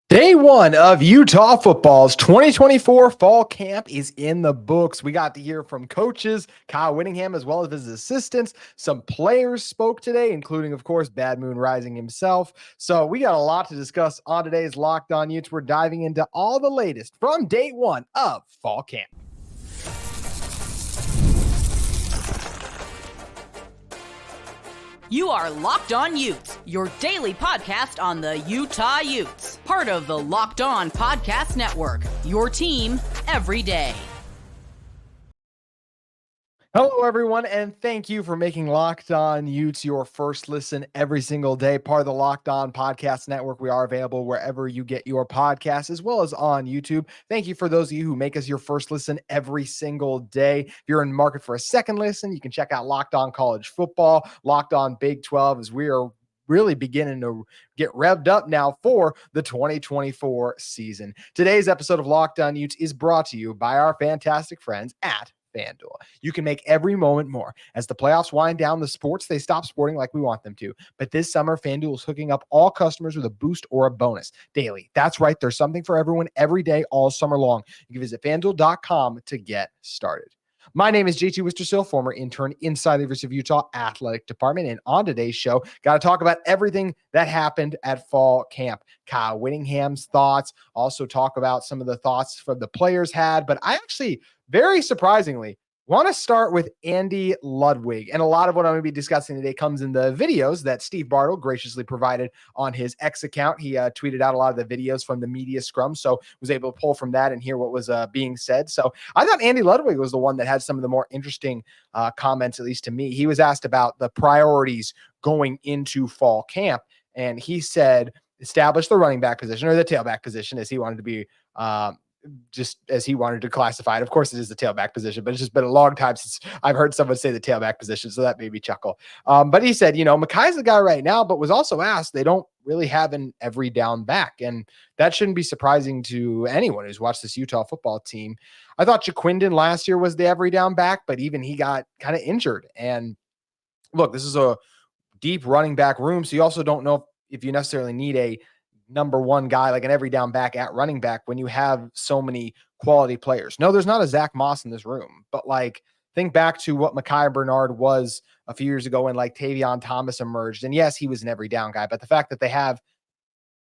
Day one of Utah football's 2024 fall camp is in the books. We got to hear from coaches, Kyle Whittingham, as well as his assistants. Some players spoke today, including, of course, Bad Moon Rising himself. So we got a lot to discuss on today's Locked On Utes. We're diving into all the latest from day one of fall camp. You are Locked On Utes, your daily podcast on the Utah Utes. Part of the Locked On Podcast Network, your team every day. Hello, everyone, and thank you for making Locked On Utes your first listen every single day. Part of the Locked On Podcast Network. We are available wherever you get your podcasts, as well as on YouTube. Thank you for those of you who make us your first listen every single day. If you're in the market for a second listen, you can check out Locked On College Football, Locked On Big 12, as we are really beginning to get revved up now for the 2024 season. Today's episode of Locked On Utes is brought to you by our fantastic friends at FanDuel. You can make every moment more. As the playoffs wind down, the sports, they stop sporting like we want them to. But this summer, FanDuel is hooking up all customers with a boost or a bonus daily. That's right. There's something for everyone every day, all summer long. You can visit FanDuel.com to get started. My name is JT Wistricll, former intern inside the University of Utah Athletic Department. And on today's show, got to talk about everything that happened at fall camp. Kyle Whittingham's thoughts, also talk about some of the thoughts from the players had. But I actually, very surprisingly, want to start with Andy Ludwig. And a lot of what I'm going to be discussing today comes in the videos that Steve Bartle graciously provided on his X account. He tweeted out a lot of the videos from the media scrum, so was able to pull from that and hear what was being said. So I thought Andy Ludwig was the one that had some of the more interesting comments, at least to me. He was asked about the priorities going into fall camp, and he said establish the running back position, or the tailback position, as he wanted to be just as he wanted to classify it. Of course, it is the tailback position, but it's just been a long time since I've heard someone say the tailback position, so that made me chuckle. But he said, Makai's the guy right now, but was also asked, they don't really have an every down back, and that shouldn't be surprising to anyone who's watched this Utah football team. I thought Jaquindon last year was the every down back, but even he got kind of injured. And look, this is a deep running back room, so you also don't know if you necessarily need a number one guy, like an every down back at running back, when you have so many quality players. No, there's not a Zach Moss in this room, but like think back to what Micah Bernard was a few years ago when like Tavion Thomas emerged. And yes, he was an every down guy, but the fact that they have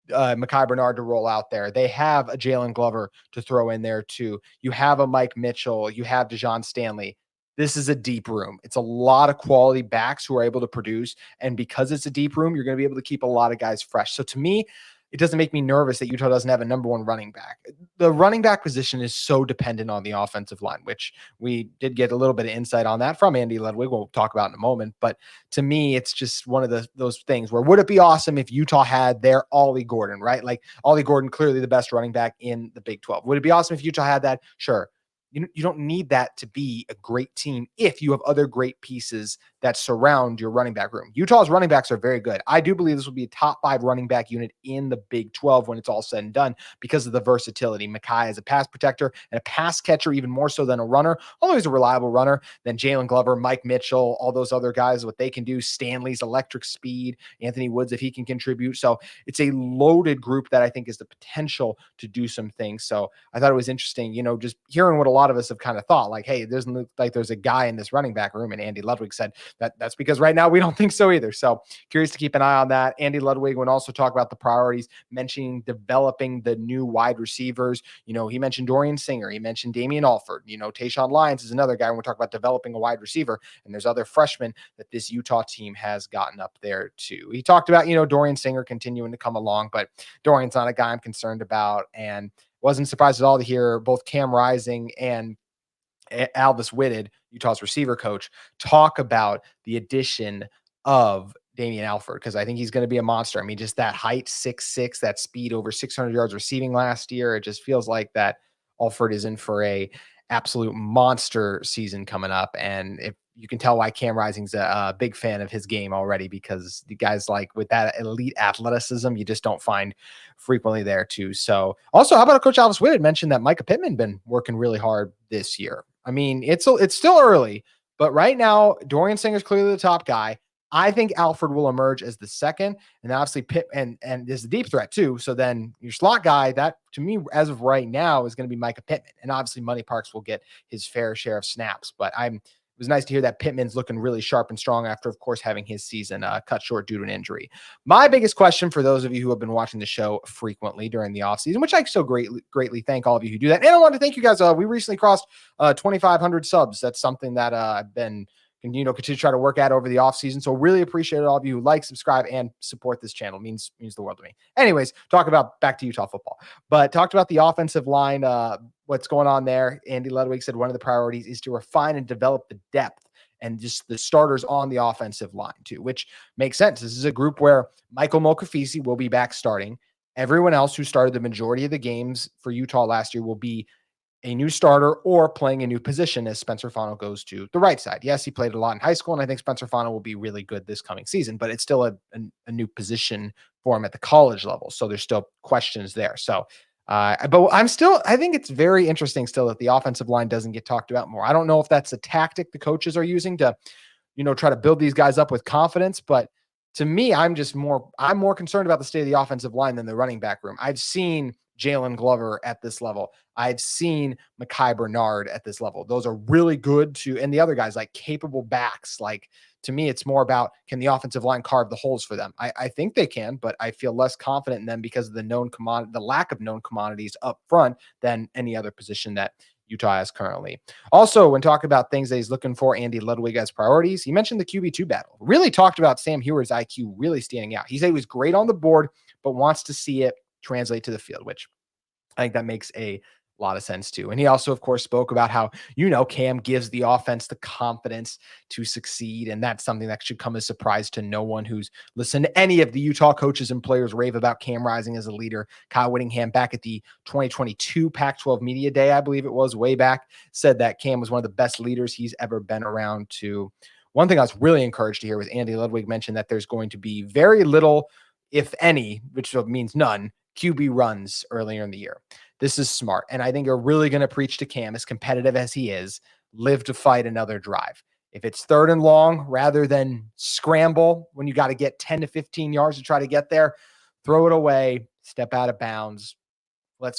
Micah Bernard to roll out there, they have a Jalen Glover to throw in there too. You have a Mike Mitchell, you have Dejon Stanley. This is a deep room. It's a lot of quality backs who are able to produce. And because it's a deep room, you're going to be able to keep a lot of guys fresh. So to me, it doesn't make me nervous that Utah doesn't have a number one running back. The running back position is so dependent on the offensive line, which we did get a little bit of insight on that from Andy Ludwig. We'll talk about in a moment. But to me, it's just one of those things where would it be awesome if Utah had their Ollie Gordon, right? Like Ollie Gordon, clearly the best running back in the Big 12. Would it be awesome if Utah had that? Sure. You don't need that to be a great team if you have other great pieces that surround your running back room. Utah's running backs are very good. I do believe this will be a top 5 running back unit in the Big 12 when it's all said and done because of the versatility. Micah is a pass protector and a pass catcher, even more so than a runner. Although he's a reliable runner, than Jalen Glover, Mike Mitchell, all those other guys, what they can do. Stanley's electric speed, Anthony Woods, if he can contribute. So it's a loaded group that I think is the potential to do some things. So I thought it was interesting, just hearing what a lot of us have kind of thought, like, hey, it doesn't look like there's a guy in this running back room. And Andy Ludwig said that's because right now we don't think so either. So curious to keep an eye on that. Andy Ludwig would also talk about the priorities, mentioning developing the new wide receivers. He mentioned Dorian Singer. He mentioned Damian Alford. Tayshawn Lyons is another guy when we talk about developing a wide receiver. And there's other freshmen that this Utah team has gotten up there too. He talked about, Dorian Singer continuing to come along, but Dorian's not a guy I'm concerned about. And wasn't surprised at all to hear both Cam Rising and Alvis Whitted, Utah's receiver coach, talk about the addition of Damian Alford, because I think he's going to be a monster. I mean, just that height, 6'6", that speed, over 600 yards receiving last year. It just feels like that Alford is in for a absolute monster season coming up. And if you can tell why Cam Rising's a big fan of his game already, because the guys like with that elite athleticism, you just don't find frequently there too. So also, how about Coach Alvis Whitt mentioned that Micah Pittman been working really hard this year. I mean, it's still early, but right now Dorian Singer's clearly the top guy. I think Alfred will emerge as the second, and obviously Pitt and there's a deep threat too. So then your slot guy, that to me, as of right now, is going to be Micah Pittman, and obviously Money Parks will get his fair share of snaps. But it was nice to hear that Pittman's looking really sharp and strong after, of course, having his season cut short due to an injury. My biggest question for those of you who have been watching the show frequently during the offseason, which I so greatly thank all of you who do that. And I want to thank you guys. We recently crossed 2,500 subs. That's something that I've been continue to try to work at over the offseason. So really appreciate all of you who like, subscribe, and support this channel. Means the world to me. Anyways, talk about back to Utah football, but talked about the offensive line, what's going on there. Andy Ludwig said one of the priorities is to refine and develop the depth and just the starters on the offensive line too, which makes sense. This is a group where Michael Mokafisi will be back starting. Everyone else who started the majority of the games for Utah last year will be a new starter or playing a new position as Spencer Fano goes to the right side. Yes, he played a lot in high school, and I think Spencer Fano will be really good this coming season, but it's still a new position for him at the college level. So there's still questions there. So, but I think it's very interesting still that the offensive line doesn't get talked about more. I don't know if that's a tactic the coaches are using to, try to build these guys up with confidence, but to me, I'm more concerned about the state of the offensive line than the running back room. I've seen Jalen Glover at this level. I've seen Mekhi Bernard at this level. Those are really good and the other guys like capable backs. Like to me, it's more about can the offensive line carve the holes for them? I think they can, but I feel less confident in them because of the lack of known commodities up front than any other position that Utah has currently. Also, when talking about things that he's looking for, Andy Ludwig as priorities, he mentioned the QB2 battle. Really talked about Sam Hewer's IQ really standing out. He said he was great on the board, but wants to see it translate to the field, which I think that makes a lot of sense too. And he also, of course, spoke about how, Cam gives the offense the confidence to succeed. And that's something that should come as a surprise to no one who's listened to any of the Utah coaches and players rave about Cam Rising as a leader. Kyle Whittingham back at the 2022 Pac-12 Media Day, I believe it was way back, said that Cam was one of the best leaders he's ever been around to. One thing I was really encouraged to hear was Andy Ludwig mentioned that there's going to be very little, if any, which means none, QB runs earlier in the year. This is smart. And I think you're really going to preach to Cam, as competitive as he is, live to fight another drive. If it's third and long, rather than scramble when you got to get 10 to 15 yards to try to get there, throw it away, step out of bounds.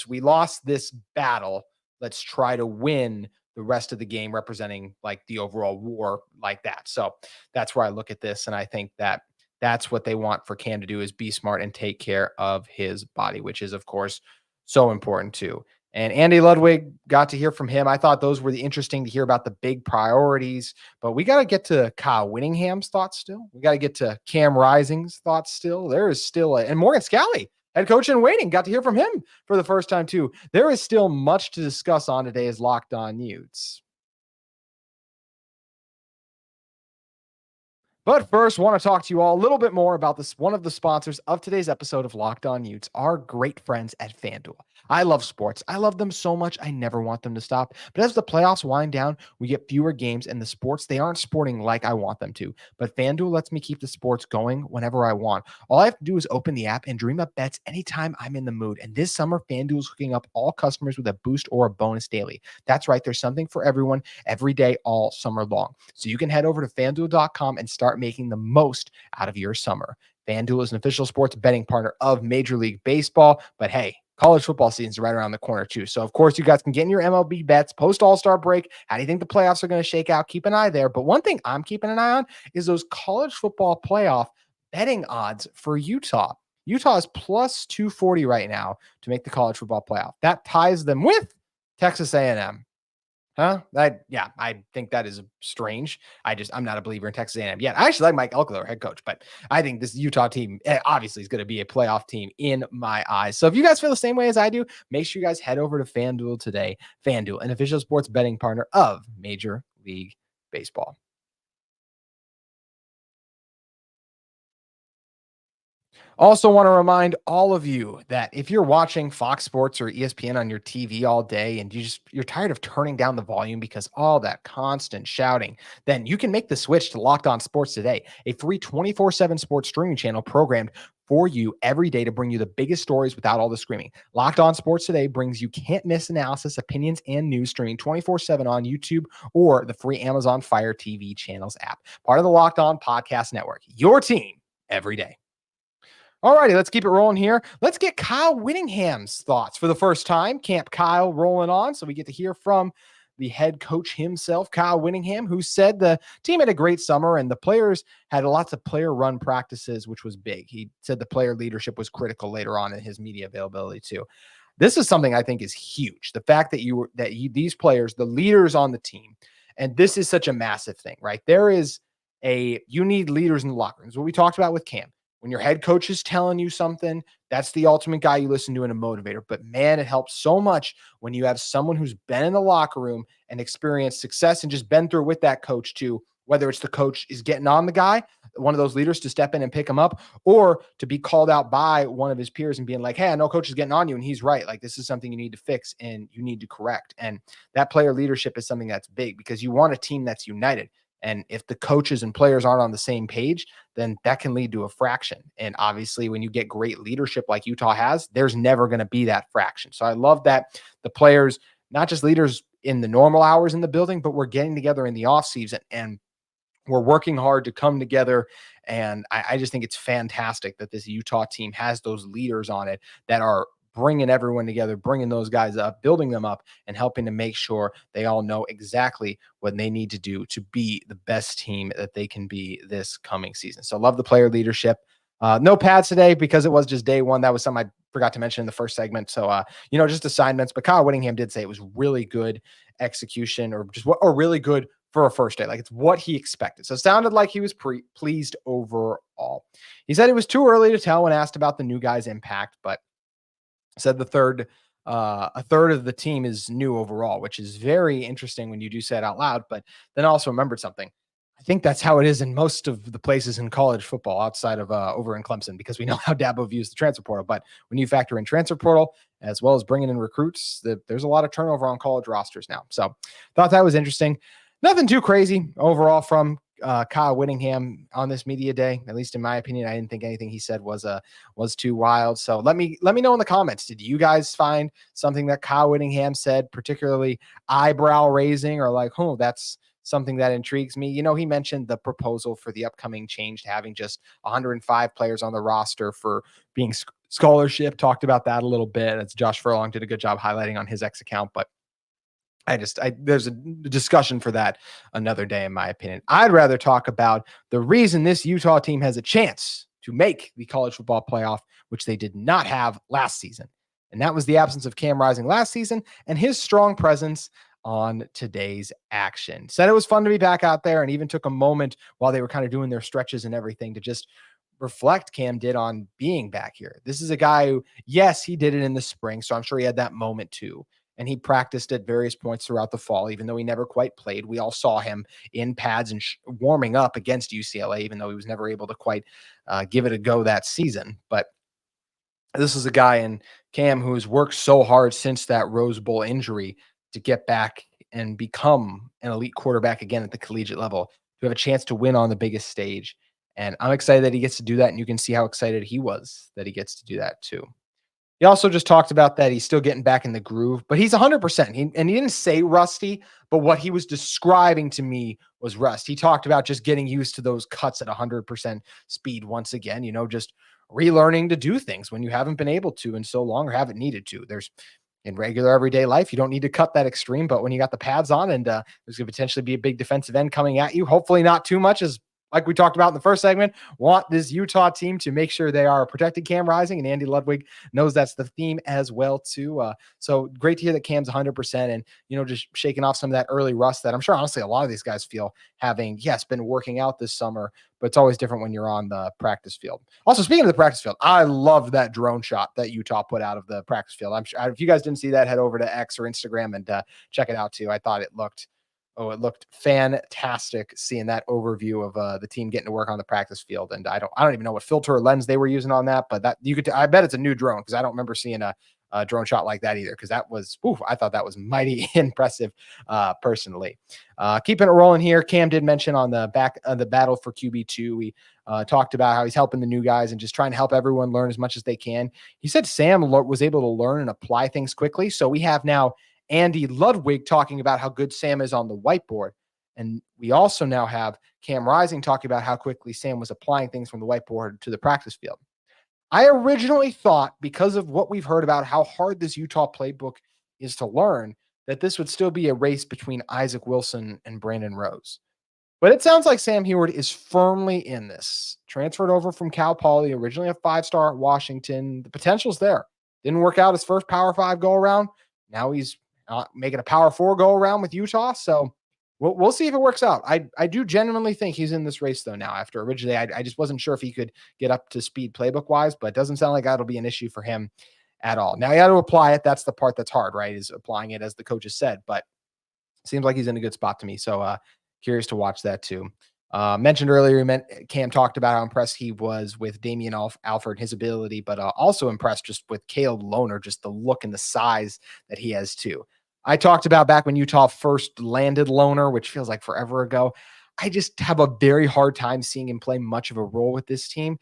We lost this battle. Let's try to win the rest of the game representing like the overall war like that. So that's where I look at this. And I think that that's what they want for Cam to do, is be smart and take care of his body, which is, of course, so important too. And Andy Ludwig, got to hear from him. I thought those were interesting to hear about the big priorities, but we got to get to Kyle Whittingham's thoughts still. We got to get to Cam Rising's thoughts still. There is still and Morgan Scalley, head coach in waiting, got to hear from him for the first time too. There is still much to discuss on today's Locked On Utes. But first, want to talk to you all a little bit more about this. One of the sponsors of today's episode of Locked On Utes, our great friends at FanDuel. I love sports. I love them so much. I never want them to stop. But as the playoffs wind down, we get fewer games, and the sports, they aren't sporting like I want them to. But FanDuel lets me keep the sports going whenever I want. All I have to do is open the app and dream up bets anytime I'm in the mood. And this summer, FanDuel is hooking up all customers with a boost or a bonus daily. That's right. There's something for everyone every day, all summer long. So you can head over to FanDuel.com and start making the most out of your summer. FanDuel is an official sports betting partner of Major League Baseball. But hey, college football season is right around the corner too. So of course you guys can get in your MLB bets post All-Star break. How do you think the playoffs are going to shake out? Keep an eye there. But one thing I'm keeping an eye on is those college football playoff betting odds for Utah. Utah is plus 240 right now to make the college football playoff. That ties them with Texas A&M. Huh? I think that is strange. I'm not a believer in Texas A&M yet. I actually like Mike Elko, head coach, but I think this Utah team obviously is going to be a playoff team in my eyes. So if you guys feel the same way as I do, make sure you guys head over to FanDuel today. FanDuel, an official sports betting partner of Major League Baseball. Also want to remind all of you that if you're watching Fox Sports or ESPN on your TV all day and you're tired of turning down the volume because all that constant shouting, then you can make the switch to Locked On Sports Today, a free 24/7 sports streaming channel programmed for you every day to bring you the biggest stories without all the screaming. Locked On Sports Today brings you can't-miss analysis, opinions, and news streaming 24/7 on YouTube or the free Amazon Fire TV channels app. Part of the Locked On Podcast Network. Your team every day. All righty, let's keep it rolling here. Let's get Kyle Whittingham's thoughts for the first time. Camp Kyle rolling on, so we get to hear from the head coach himself, Kyle Whittingham, who said the team had a great summer and the players had lots of player-run practices, which was big. He said the player leadership was critical later on in his media availability too. This is something I think is huge. The fact that these players, the leaders on the team, and this is such a massive thing, right? You need leaders in the locker rooms. What we talked about with Cam. When your head coach is telling you something, that's the ultimate guy you listen to and a motivator. But man, it helps so much when you have someone who's been in the locker room and experienced success and just been through with that coach too, whether it's the coach is getting on the guy, one of those leaders to step in and pick him up, or to be called out by one of his peers and being like, hey, I know coach is getting on you and he's right. Like, this is something you need to fix and you need to correct. And that player leadership is something that's big because you want a team that's united. And if the coaches and players aren't on the same page, then that can lead to a fraction. And obviously, when you get great leadership like Utah has, there's never going to be that fraction. So I love that the players, not just leaders in the normal hours in the building, but we're getting together in the off season and we're working hard to come together. And I just think it's fantastic that this Utah team has those leaders on it that are bringing everyone together, bringing those guys up, building them up, and helping to make sure they all know exactly what they need to do to be the best team that they can be this coming season. So love the player leadership. No pads today because it was just day one. That was something I forgot to mention in the first segment. So, just assignments. But Kyle Whittingham did say it was really good execution or really good for a first day. Like, it's what he expected. So it sounded like he was pleased overall. He said it was too early to tell when asked about the new guy's impact, but said a third of the team is new overall, which is very interesting when you do say it out loud, but then also remembered something. I think that's how it is in most of the places in college football outside of over in Clemson, because we know how Dabo views the transfer portal. But when you factor in transfer portal as well as bringing in recruits, there's a lot of turnover on college rosters now. So thought that was interesting. Nothing too crazy overall from Kyle Whittingham on this media day. At least in my opinion, I didn't think anything he said was too wild. So let me know in the comments. Did you guys find something that Kyle Whittingham said particularly eyebrow raising, or like, oh, that's something that intrigues me? He mentioned the proposal for the upcoming change to having just 105 players on the roster for being scholarship. Talked about that a little bit. As Josh Furlong did a good job highlighting on his X account, but there's a discussion for that another day, in my opinion. I'd rather talk about the reason this Utah team has a chance to make the college football playoff, which they did not have last season. And that was the absence of Cam Rising last season and his strong presence on today's action. Said it was fun to be back out there, and even took a moment while they were kind of doing their stretches and everything to just reflect Cam did on being back here. This is a guy who, yes, he did it in the spring, so I'm sure he had that moment too. And he practiced at various points throughout the fall, even though he never quite played. We all saw him in pads and warming up against UCLA, even though he was never able to quite give it a go that season. But this is a guy in Cam who's worked so hard since that Rose Bowl injury to get back and become an elite quarterback again at the collegiate level, to have a chance to win on the biggest stage. And I'm excited that he gets to do that. And you can see how excited he was that he gets to do that too. He also just talked about that he's still getting back in the groove, but he's 100%. He didn't say rusty, but what he was describing to me was rust. He talked about just getting used to those cuts at 100% speed once again, just relearning to do things when you haven't been able to in so long or haven't needed to. In regular everyday life, you don't need to cut that extreme, but when you got the pads on and there's going to potentially be a big defensive end coming at you, hopefully not too much, as like we talked about in the first segment, want this Utah team to make sure they are protecting Cam Rising, and Andy Ludwig knows that's the theme as well too. So great to hear that Cam's 100% and, just shaking off some of that early rust that I'm sure honestly a lot of these guys feel, having, yes, been working out this summer, but it's always different when you're on the practice field. Also, speaking of the practice field, I loved that drone shot that Utah put out of the practice field. I'm sure if you guys didn't see that, head over to X or Instagram and check it out too. I thought it looked fantastic seeing that overview of the team getting to work on the practice field. And I don't even know what filter or lens they were using on that, but that I bet it's a new drone, because I don't remember seeing a drone shot like that either, because that was, I thought that was mighty impressive personally. Keeping it rolling here, Cam did mention on the back of the battle for QB2, we talked about how he's helping the new guys and just trying to help everyone learn as much as they can. He said Sam was able to learn and apply things quickly. So we have now Andy Ludwig talking about how good Sam is on the whiteboard. And we also now have Cam Rising talking about how quickly Sam was applying things from the whiteboard to the practice field. I originally thought, because of what we've heard about how hard this Utah playbook is to learn, that this would still be a race between Isaac Wilson and Brandon Rose. But it sounds like Sam Heward is firmly in this. Transferred over from Cal Poly, originally a 5-star at Washington. The potential's there. Didn't work out his first Power 5 go-around. Now he's making a Power 4 go-around with Utah. So we'll see if it works out. I do genuinely think he's in this race, though, now. After originally, I just wasn't sure if he could get up to speed playbook-wise, but it doesn't sound like that'll be an issue for him at all. Now, you got to apply it. That's the part that's hard, right, is applying it, as the coach has said. But seems like he's in a good spot to me. So curious to watch that too. Mentioned earlier, Cam talked about how impressed he was with Damian Alford, his ability, but also impressed just with Caleb Lohner, just the look and the size that he has too. I talked about back when Utah first landed Lohner, which feels like forever ago. I just have a very hard time seeing him play much of a role with this team.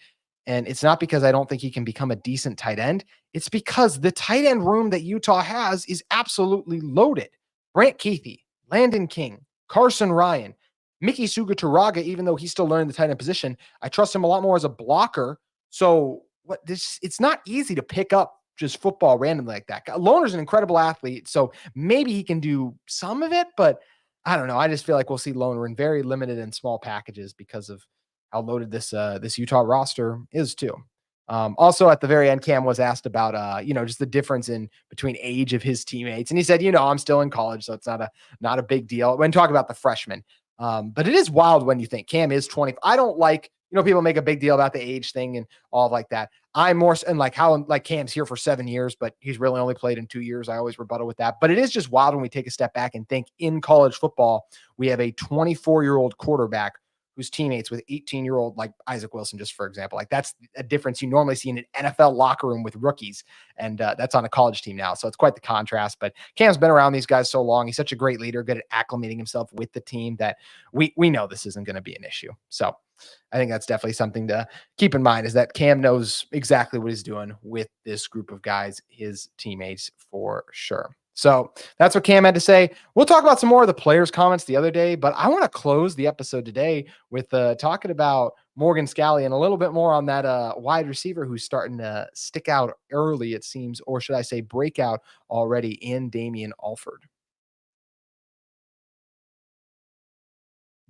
And it's not because I don't think he can become a decent tight end. It's because the tight end room that Utah has is absolutely loaded. Brant Keithy, Landon King, Carson Ryan, Mickey Sugaturaga, even though he's still learning the tight end position, I trust him a lot more as a blocker. So it's not easy to pick up just football randomly like that. Lohner's an incredible athlete, so maybe he can do some of it, but I don't know. I just feel like we'll see Lohner in very limited and small packages because of how loaded this Utah roster is too. Also at the very end, Cam was asked about, just the difference in between age of his teammates. And he said, I'm still in college, so it's not a big deal when talk about the freshmen. But it is wild when you think Cam is 20. I don't like, people make a big deal about the age thing and all like that. I'm more, and like how Cam's here for 7 years, but he's really only played in 2 years. I always rebuttal with that, but it is just wild when we take a step back and think in college football, we have a 24-year-old quarterback who's teammates with 18-year-old like Isaac Wilson, just for example. Like that's a difference you normally see in an NFL locker room with rookies. And that's on a college team now. So it's quite the contrast. But Cam's been around these guys so long. He's such a great leader, good at acclimating himself with the team, that we know this isn't going to be an issue. So I think that's definitely something to keep in mind, is that Cam knows exactly what he's doing with this group of guys, his teammates, for sure. So that's what Cam had to say. We'll talk about some more of the players' comments the other day, but I want to close the episode today with talking about Morgan Scalley and a little bit more on that wide receiver who's starting to stick out early, it seems, or should I say break out already, in Damian Alford.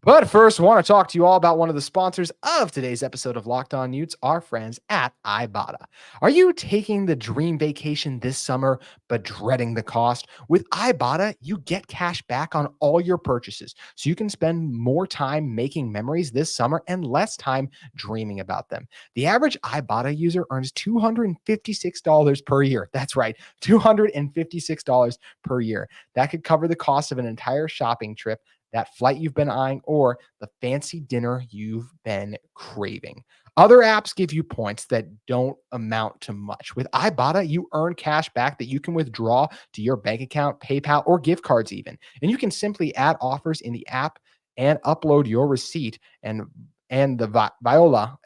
But first, I want to talk to you all about one of the sponsors of today's episode of Locked On Utes, our friends at Ibata. Are you taking the dream vacation this summer, but dreading the cost? With Ibata, you get cash back on all your purchases, so you can spend more time making memories this summer and less time dreaming about them. The average Ibata user earns $256 per year. That's right, $256 per year. That could cover the cost of an entire shopping trip, that flight you've been eyeing, or the fancy dinner you've been craving. Other apps give you points that don't amount to much. With Ibata, you earn cash back that you can withdraw to your bank account, PayPal, or gift cards even. And you can simply add offers in the app and upload your receipt, and the voila,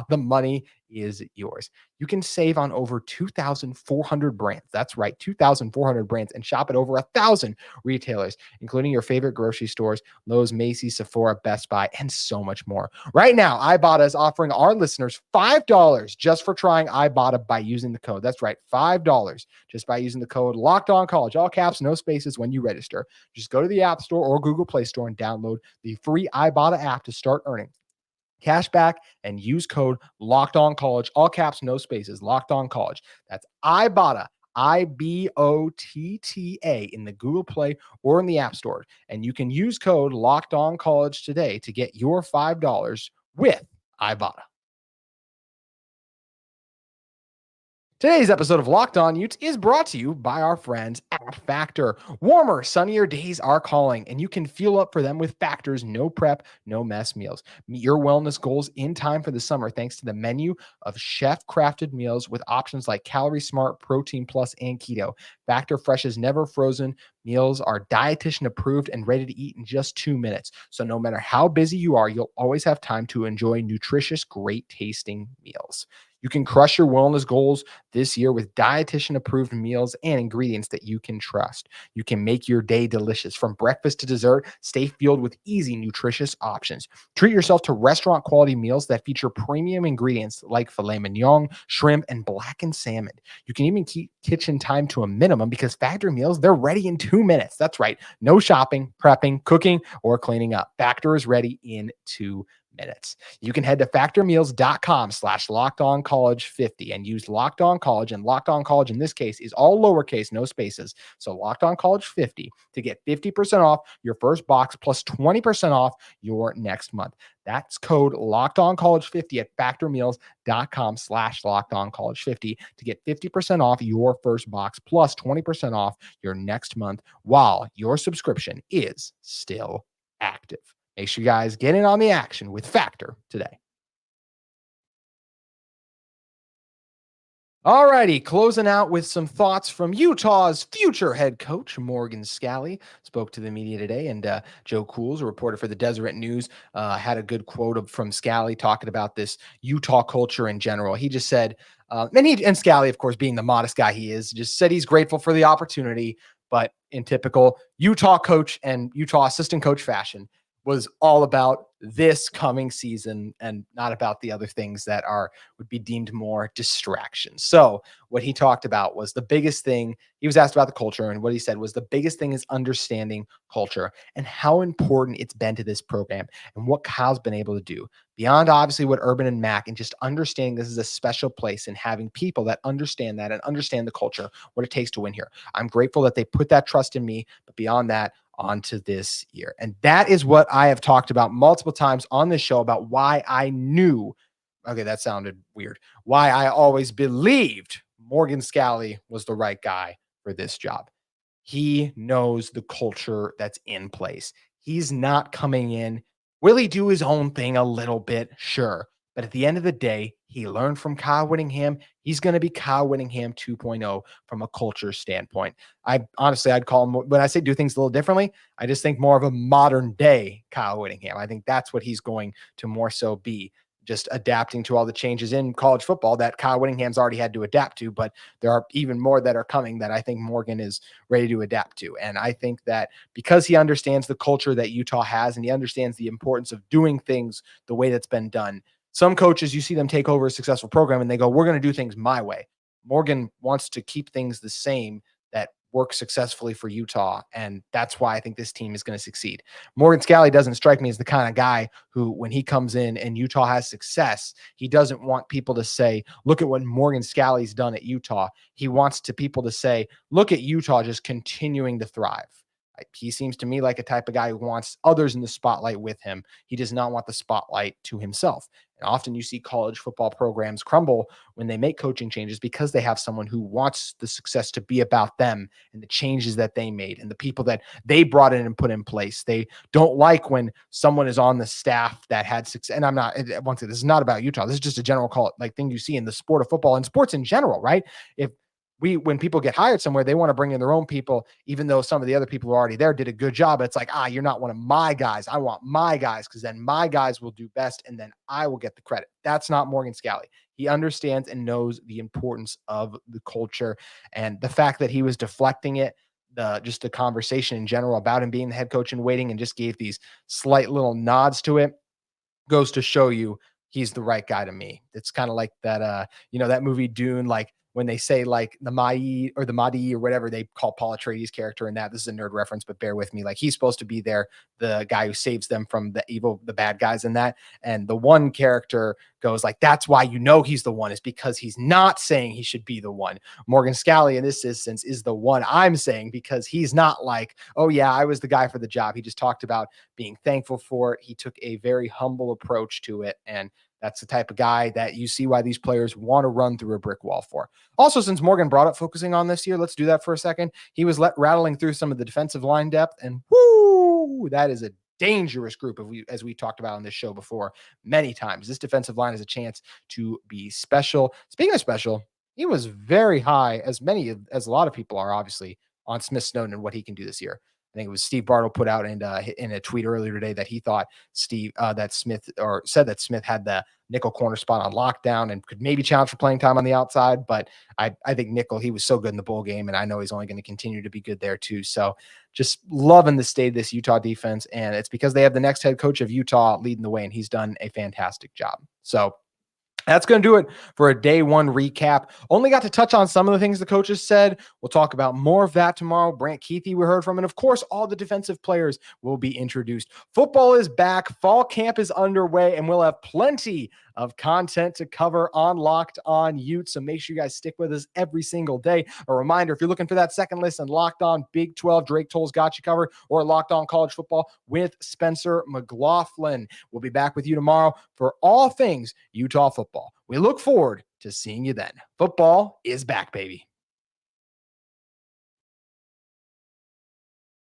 the money is yours. You can save on over 2,400 brands. That's right, 2,400 brands, and shop at over 1,000 retailers, including your favorite grocery stores, Lowe's, Macy's, Sephora, Best Buy, and so much more. Right now, Ibata is offering our listeners $5 just for trying Ibata by using the code. That's right, $5 just by using the code Locked On College, all caps, no spaces, when you register. Just go to the App Store or Google Play Store and download the free Ibata app to start earning cash back and use code Locked On College, all caps, no spaces, Locked On College. That's Ibata, Ibotta, in the Google Play or in the App Store. And you can use code Locked On College today to get your $5 with Ibata. Today's episode of Locked On Utes is brought to you by our friends at Factor. Warmer, sunnier days are calling, and you can fuel up for them with Factor's no prep, no mess meals. Meet your wellness goals in time for the summer thanks to the menu of chef-crafted meals with options like Calorie Smart, Protein Plus, and Keto. Factor Fresh is never frozen. Meals are dietitian approved and ready to eat in just 2 minutes. So no matter how busy you are, you'll always have time to enjoy nutritious, great tasting meals. You can crush your wellness goals this year with dietitian approved meals and ingredients that you can trust. You can make your day delicious from breakfast to dessert. Stay fueled with easy, nutritious options. Treat yourself to restaurant quality meals that feature premium ingredients like filet mignon, shrimp, and blackened salmon. You can even keep kitchen time to a minimum because Factor meals, they're ready in 2 minutes. That's right. No shopping, prepping, cooking, or cleaning up. Factor is ready in 2 minutes. You can head to factormeals.com/lockedoncollege50 and use Locked On College, and Locked On College in this case is all lowercase, no spaces. So Locked On College 50 to get 50% off your first box plus 20% off your next month. That's code Locked On College 50 at factormeals.com/lockedoncollege50 to get 50% off your first box plus 20% off your next month while your subscription is still active. Make sure you guys get in on the action with Factor today. All righty, closing out with some thoughts from Utah's future head coach, Morgan Scalley. Spoke to the media today, and Joe Cools, a reporter for the Deseret News, had a good quote from Scalley talking about this Utah culture in general. He just said, and Scalley, of course, being the modest guy he is, just said he's grateful for the opportunity, but in typical Utah coach and Utah assistant coach fashion, was all about this coming season and not about the other things that would be deemed more distractions. So what he talked about was the biggest thing. He was asked about the culture, and what he said was the biggest thing is understanding culture and how important it's been to this program and what Kyle's been able to do beyond obviously what Urban and Mac, and just understanding this is a special place and having people that understand that and understand the culture, what it takes to win here. I'm grateful that they put that trust in me, but beyond that, onto this year. And that is what I have talked about multiple times on this show about why I knew, okay, that sounded weird, why I always believed Morgan Scalley was the right guy for this job. He knows the culture that's in place. He's not coming in. Will he do his own thing a little bit? Sure. But at the end of the day, he learned from Kyle Whittingham. He's going to be Kyle Whittingham 2.0 from a culture standpoint. I'd call him, when I say do things a little differently, I just think more of a modern day Kyle Whittingham. I think that's what he's going to more so be, just adapting to all the changes in college football that Kyle Whittingham's already had to adapt to, but there are even more that are coming that I think Morgan is ready to adapt to. And I think that because he understands the culture that Utah has and he understands the importance of doing things the way that's been done. Some coaches, you see them take over a successful program and they go, we're going to do things my way. Morgan wants to keep things the same that work successfully for Utah. And that's why I think this team is going to succeed. Morgan Scalley doesn't strike me as the kind of guy who, when he comes in and Utah has success, he doesn't want people to say, look at what Morgan Scalley's done at Utah. He wants people to say, look at Utah just continuing to thrive. He seems to me like a type of guy who wants others in the spotlight with him. He does not want the spotlight to himself. And often you see college football programs crumble when they make coaching changes because they have someone who wants the success to be about them and the changes that they made and the people that they brought in and put in place. They don't like when someone is on the staff that had success. And I'm not, once again, this is not about Utah. This is just a general thing you see in the sport of football and sports in general, right? When people get hired somewhere, they want to bring in their own people, even though some of the other people who are already there did a good job. It's like, you're not one of my guys. I want my guys because then my guys will do best and then I will get the credit. That's not Morgan Scalley. He understands and knows the importance of the culture, and the fact that he was deflecting it, just the conversation in general about him being the head coach in waiting and just gave these slight little nods to it goes to show you he's the right guy to me. It's kind of like that, that movie Dune, like when they say like the Mai or the Mahdi or whatever they call Paul Atreides' character in that. This is a nerd reference, but bear with me. Like he's supposed to be there, the guy who saves them from the bad guys in that. And the one character goes like, that's why he's the one, is because he's not saying he should be the one. Morgan Scalley in this instance is the one I'm saying, because he's not like, oh yeah, I was the guy for the job. He just talked about being thankful for it. He took a very humble approach to it. And That's the type of guy that you see why these players want to run through a brick wall for. Also, since Morgan brought up focusing on this year, let's do that for a second. He was rattling through some of the defensive line depth, and whoo, that is a dangerous group as we talked about on this show before many times. This defensive line has a chance to be special. Speaking of special, he was very high, as a lot of people are obviously, on Smith Snowden and what he can do this year. I think it was Steve Bartle put out in a tweet earlier today that he thought said that Smith had the nickel corner spot on lockdown and could maybe challenge for playing time on the outside. But I think nickel, he was so good in the bowl game, and I know he's only going to continue to be good there too. So just loving the state of this Utah defense, and it's because they have the next head coach of Utah leading the way, and he's done a fantastic job. So that's going to do it for a day one recap. Only got to touch on some of the things the coaches said. We'll talk about more of that tomorrow. Brant Keithy, we heard from. And of course, all the defensive players will be introduced. Football is back. Fall camp is underway, and we'll have plenty of content to cover on Locked On Utes. So make sure you guys stick with us every single day. A reminder, if you're looking for that second listen, Locked On Big 12, Drake Toll's got you covered, or Locked On College Football with Spencer McLaughlin. We'll be back with you tomorrow for all things Utah football. We look forward to seeing you then. Football is back, baby.